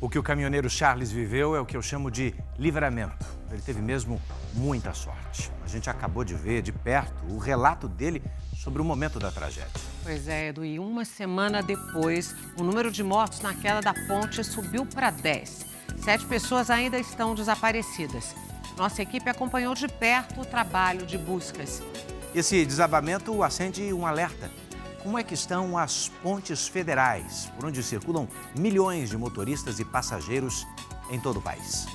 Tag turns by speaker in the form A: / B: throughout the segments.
A: O que o caminhoneiro Charles viveu é o que eu chamo de livramento. Ele teve mesmo muita sorte. A gente acabou de ver de perto o relato dele sobre o momento da tragédia.
B: Pois é, Edu, e uma semana depois, o número de mortos na queda da ponte subiu para 10. 7 pessoas ainda estão desaparecidas. Nossa equipe acompanhou de perto o trabalho de buscas.
A: Esse desabamento acende um alerta. Como é que estão as pontes federais, por onde circulam milhões de motoristas e passageiros em todo o país?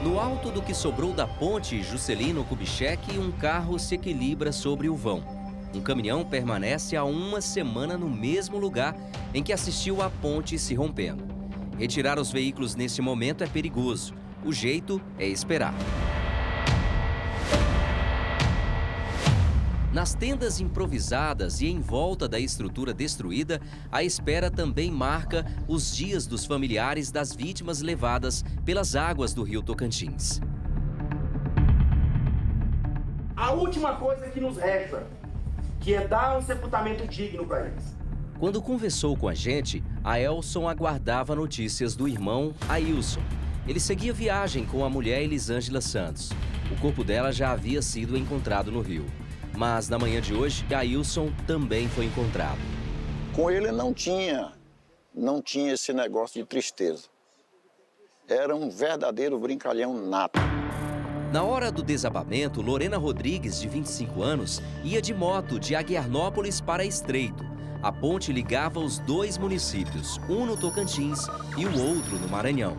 C: No alto do que sobrou da ponte Juscelino Kubitschek, um carro se equilibra sobre o vão. Um caminhão permanece há uma semana no mesmo lugar em que assistiu a ponte se rompendo. Retirar os veículos nesse momento é perigoso. O jeito é esperar. Nas tendas improvisadas e em volta da estrutura destruída, a espera também marca os dias dos familiares das vítimas levadas pelas águas do rio Tocantins.
D: A última coisa que nos resta, que é dar um sepultamento digno para eles.
C: Quando conversou com a gente, Aelson aguardava notícias do irmão Ailson. Ele seguia viagem com a mulher Elisângela Santos. O corpo dela já havia sido encontrado no rio. Mas na manhã de hoje, Ailson também foi encontrado.
E: Com ele não tinha esse negócio de tristeza. Era um verdadeiro brincalhão nato.
C: Na hora do desabamento, Lorena Rodrigues, de 25 anos, ia de moto de Aguiarnópolis para Estreito. A ponte ligava os dois municípios, um no Tocantins e o outro no Maranhão.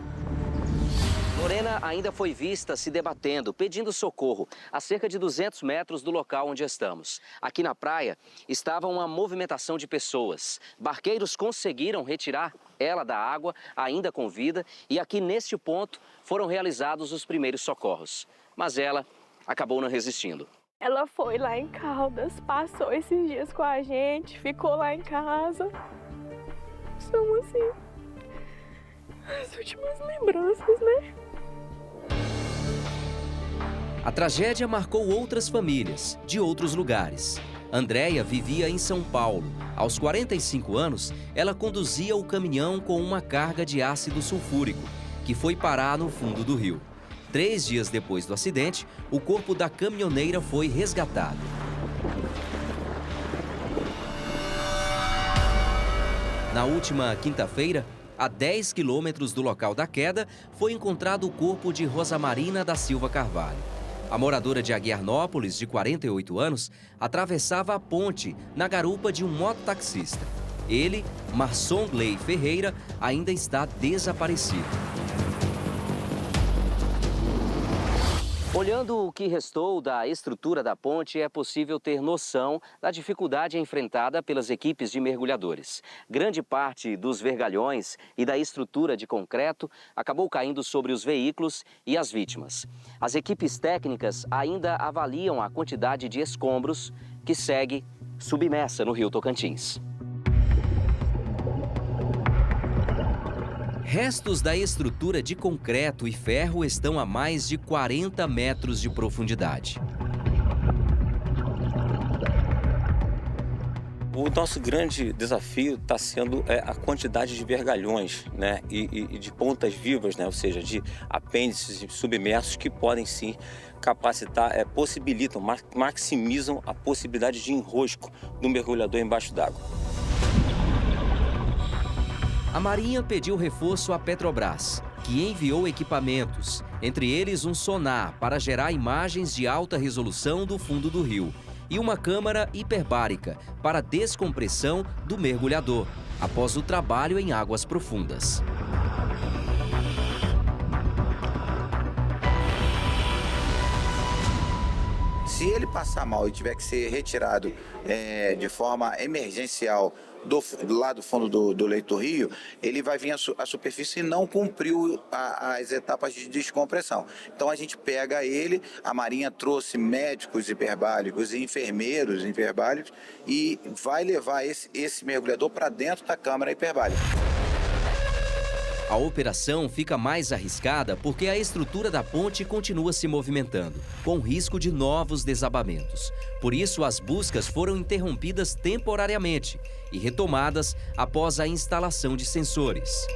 C: Lorena ainda foi vista se debatendo, pedindo socorro, a cerca de 200 metros do local onde estamos. Aqui na praia estava uma movimentação de pessoas. Barqueiros conseguiram retirar ela da água, ainda com vida, e aqui neste ponto foram realizados os primeiros socorros. Mas ela acabou não resistindo.
F: Ela foi lá em Caldas, passou esses dias com a gente, ficou lá em casa. São assim, as últimas lembranças, né?
C: A tragédia marcou outras famílias, de outros lugares. Andréia vivia em São Paulo. Aos 45 anos, ela conduzia o caminhão com uma carga de ácido sulfúrico, que foi parar no fundo do rio. 3 dias depois do acidente, o corpo da caminhoneira foi resgatado. Na última quinta-feira, a 10 quilômetros do local da queda, foi encontrado o corpo de Rosamarina da Silva Carvalho. A moradora de Aguiarnópolis, de 48 anos, atravessava a ponte na garupa de um mototaxista. Ele, Marson Gley Ferreira, ainda está desaparecido. Olhando o que restou da estrutura da ponte, é possível ter noção da dificuldade enfrentada pelas equipes de mergulhadores. Grande parte dos vergalhões e da estrutura de concreto acabou caindo sobre os veículos e as vítimas. As equipes técnicas ainda avaliam a quantidade de escombros que segue submersa no rio Tocantins. Restos da estrutura de concreto e ferro estão a mais de 40 metros de profundidade.
G: O nosso grande desafio está sendo a quantidade de vergalhões, né, e de pontas vivas, né, ou seja, de apêndices submersos que podem sim capacitar, possibilitam, maximizam a possibilidade de enrosco do mergulhador embaixo d'água.
C: A Marinha pediu reforço à Petrobras, que enviou equipamentos, entre eles um sonar para gerar imagens de alta resolução do fundo do rio e uma câmara hiperbárica para descompressão do mergulhador, após o trabalho em águas profundas.
E: Se ele passar mal e tiver que ser retirado de forma emergencial lá do fundo do leito do rio, ele vai vir à superfície e não cumpriu as etapas de descompressão. Então a gente pega ele, a Marinha trouxe médicos hiperbáricos e enfermeiros hiperbáricos e vai levar esse mergulhador para dentro da câmara hiperbárica.
C: A operação fica mais arriscada porque a estrutura da ponte continua se movimentando, com risco de novos desabamentos. Por isso, as buscas foram interrompidas temporariamente e retomadas após a instalação de sensores.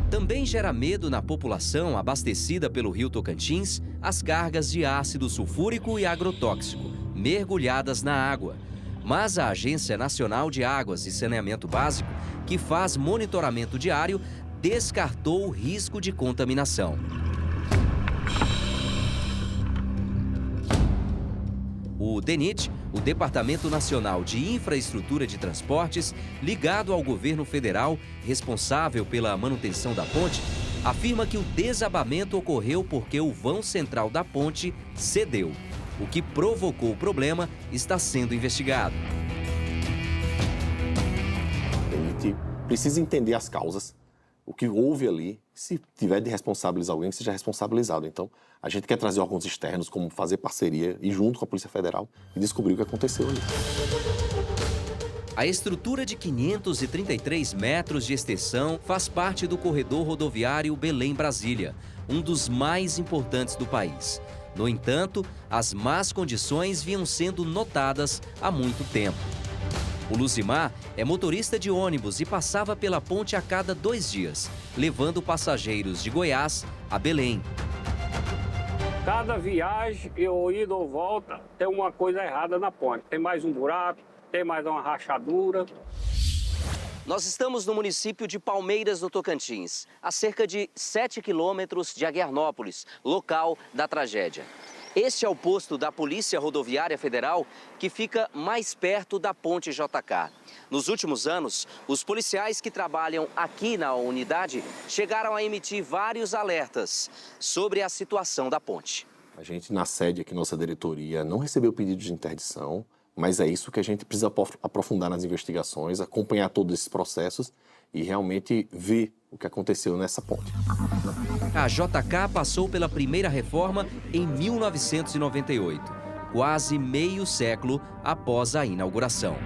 C: Também gera medo na população abastecida pelo Rio Tocantins as cargas de ácido sulfúrico e agrotóxico, mergulhadas na água. Mas a Agência Nacional de Águas e Saneamento Básico, que faz monitoramento diário, descartou o risco de contaminação. O DENIT, o Departamento Nacional de Infraestrutura de Transportes, ligado ao governo federal, responsável pela manutenção da ponte, afirma que o desabamento ocorreu porque o vão central da ponte cedeu. O que provocou o problema está sendo investigado.
H: A gente precisa entender as causas, o que houve ali. Se tiver de responsabilizar alguém, que seja responsabilizado. Então, a gente quer trazer órgãos externos, como fazer parceria e junto com a Polícia Federal e descobrir o que aconteceu ali.
C: A estrutura de 533 metros de extensão faz parte do corredor rodoviário Belém-Brasília, um dos mais importantes do país. No entanto, as más condições vinham sendo notadas há muito tempo. O Luzimar é motorista de ônibus e passava pela ponte a cada 2 dias, levando passageiros de Goiás a Belém.
I: Cada viagem, eu ida ou volta, tem uma coisa errada na ponte. Tem mais um buraco, tem mais uma rachadura.
C: Nós estamos no município de Palmeiras, no Tocantins, a cerca de 7 quilômetros de Aguernópolis, local da tragédia. Este é o posto da Polícia Rodoviária Federal, que fica mais perto da ponte JK. Nos últimos anos, os policiais que trabalham aqui na unidade chegaram a emitir vários alertas sobre a situação da ponte.
H: A gente, na sede aqui, nossa diretoria, não recebeu pedido de interdição, mas é isso que a gente precisa aprofundar nas investigações, acompanhar todos esses processos e realmente ver o que aconteceu nessa ponte.
C: A JK passou pela primeira reforma em 1998, quase meio século após a inauguração.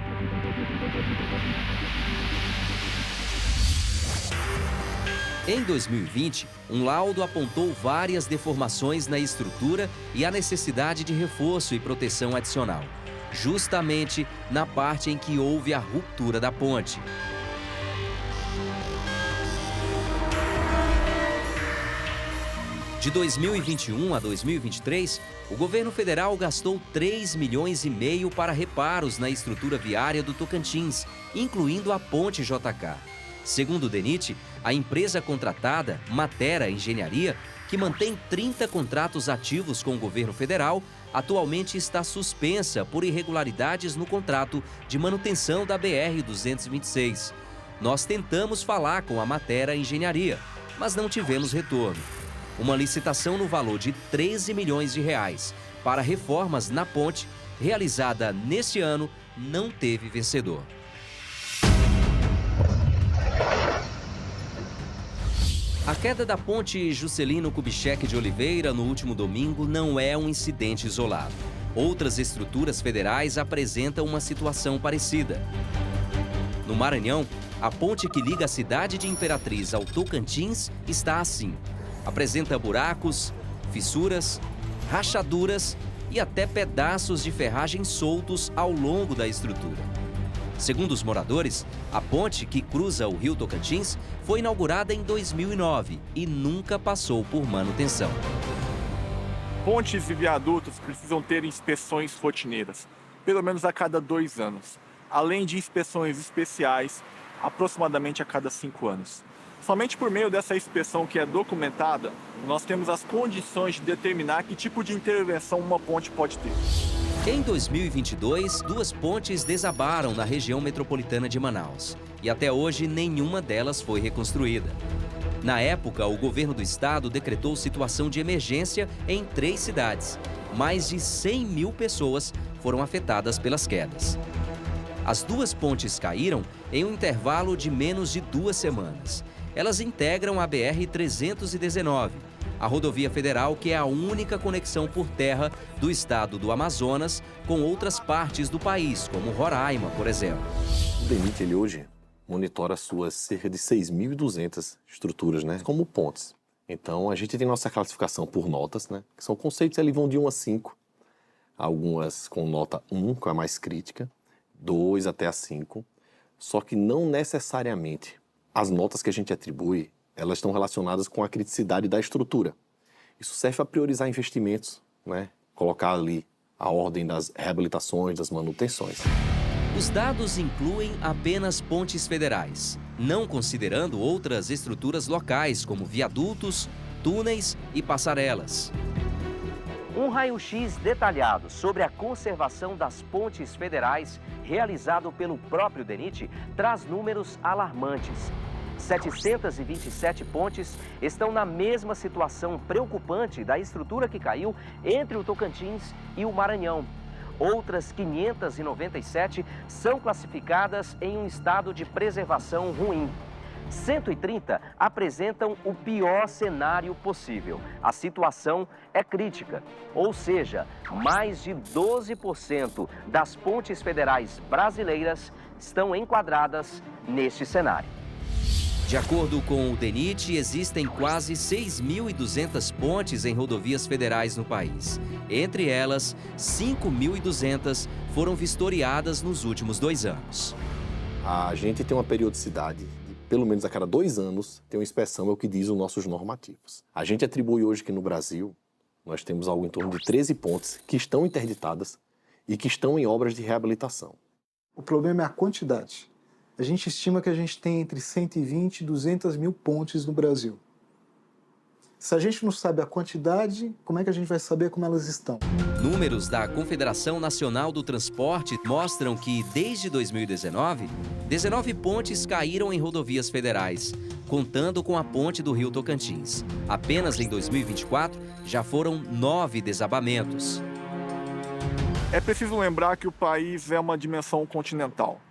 C: Em 2020, um laudo apontou várias deformações na estrutura e a necessidade de reforço e proteção adicional, justamente na parte em que houve a ruptura da ponte. De 2021 a 2023, o governo federal gastou 3,5 milhões para reparos na estrutura viária do Tocantins, incluindo a ponte JK. Segundo o DENIT, a empresa contratada, Matera Engenharia, que mantém 30 contratos ativos com o governo federal, atualmente está suspensa por irregularidades no contrato de manutenção da BR-226. Nós tentamos falar com a Matera Engenharia, mas não tivemos retorno. Uma licitação no valor de 13 milhões de reais para reformas na ponte, realizada neste ano, não teve vencedor. A queda da ponte Juscelino Kubitschek de Oliveira no último domingo não é um incidente isolado. Outras estruturas federais apresentam uma situação parecida. No Maranhão, a ponte que liga a cidade de Imperatriz ao Tocantins está assim. Apresenta buracos, fissuras, rachaduras e até pedaços de ferragem soltos ao longo da estrutura. Segundo os moradores, a ponte que cruza o Rio Tocantins foi inaugurada em 2009 e nunca passou por manutenção.
J: Pontes e viadutos precisam ter inspeções rotineiras, pelo menos a cada 2 anos, além de inspeções especiais, aproximadamente a cada 5 anos. Somente por meio dessa inspeção que é documentada, nós temos as condições de determinar que tipo de intervenção uma ponte pode ter.
C: Em 2022, 2 pontes desabaram na região metropolitana de Manaus e até hoje nenhuma delas foi reconstruída. Na época, o governo do estado decretou situação de emergência em 3 cidades. Mais de 100 mil pessoas foram afetadas pelas quedas. As 2 pontes caíram em um intervalo de menos de 2 semanas. Elas integram a BR-319, a rodovia federal que é a única conexão por terra do estado do Amazonas com outras partes do país, como Roraima, por exemplo.
H: O DENIT, ele hoje monitora suas cerca de 6.200 estruturas, né, como pontes. Então, a gente tem nossa classificação por notas, né, que são conceitos que vão de 1 a 5, algumas com nota 1, que é a mais crítica, 2 até a 5, só que não necessariamente as notas que a gente atribui, elas estão relacionadas com a criticidade da estrutura. Isso serve para priorizar investimentos, né, colocar ali a ordem das reabilitações, das manutenções.
C: Os dados incluem apenas pontes federais, não considerando outras estruturas locais, como viadutos, túneis e passarelas. Um raio-x detalhado sobre a conservação das pontes federais, realizado pelo próprio DENIT, traz números alarmantes. 727 pontes estão na mesma situação preocupante da estrutura que caiu entre o Tocantins e o Maranhão. Outras 597 são classificadas em um estado de preservação ruim. 130 apresentam o pior cenário possível. A situação é crítica, ou seja, mais de 12% das pontes federais brasileiras estão enquadradas neste cenário. De acordo com o DENIT, existem quase 6.200 pontes em rodovias federais no país. Entre elas, 5.200 foram vistoriadas nos últimos 2 anos.
H: A gente tem uma periodicidade de, pelo menos a cada 2 anos, tem uma inspeção, é o que diz os nossos normativos. A gente atribui hoje que no Brasil, nós temos algo em torno de 13 pontes que estão interditadas e que estão em obras de reabilitação.
K: O problema é a quantidade. A gente estima que a gente tem entre 120 e 200 mil pontes no Brasil. Se a gente não sabe a quantidade, como é que a gente vai saber como elas estão?
C: Números da Confederação Nacional do Transporte mostram que, desde 2019, 19 pontes caíram em rodovias federais, contando com a ponte do Rio Tocantins. Apenas em 2024, já foram 9 desabamentos.
J: É preciso lembrar que o país é uma dimensão continental.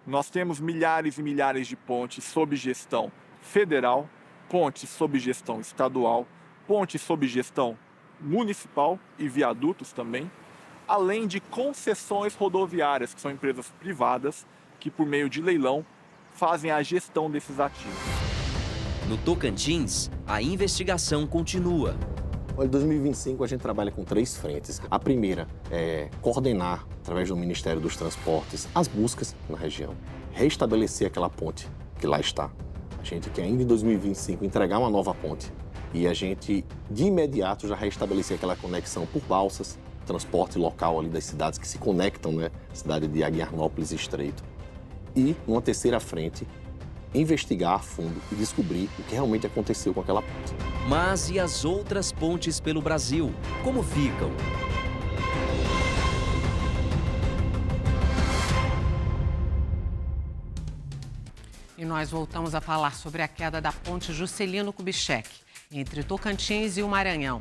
J: Nós temos milhares e milhares de pontes sob gestão federal, pontes sob gestão estadual, pontes sob gestão municipal e viadutos também, além de concessões rodoviárias, que são empresas privadas que, por meio de leilão, fazem a gestão desses ativos.
C: No Tocantins, a investigação continua.
H: Em 2025, a gente trabalha com 3 frentes. A primeira é coordenar, através do Ministério dos Transportes, as buscas na região. Restabelecer aquela ponte que lá está. A gente quer ainda em 2025 entregar uma nova ponte. E a gente, de imediato, já restabelecer aquela conexão por balsas, transporte local ali das cidades que se conectam, né? Cidade de Aguiarnópolis e Estreito. E, numa terceira frente, investigar a fundo e descobrir o que realmente aconteceu com aquela ponte.
C: Mas e as outras pontes pelo Brasil? Como ficam?
B: E nós voltamos a falar sobre a queda da ponte Juscelino Kubitschek, entre Tocantins e o Maranhão.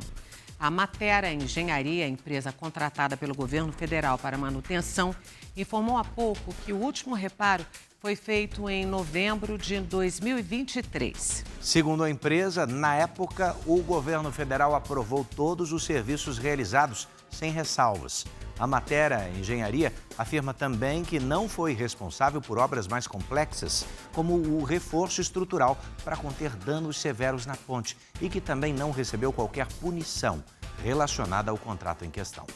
B: A Matera Engenharia, empresa contratada pelo governo federal para manutenção, informou há pouco que o último reparo foi feito em novembro de 2023.
A: Segundo a empresa, na época, o governo federal aprovou todos os serviços realizados, sem ressalvas. A Matera Engenharia afirma também que não foi responsável por obras mais complexas, como o reforço estrutural para conter danos severos na ponte, e que também não recebeu qualquer punição relacionada ao contrato em questão.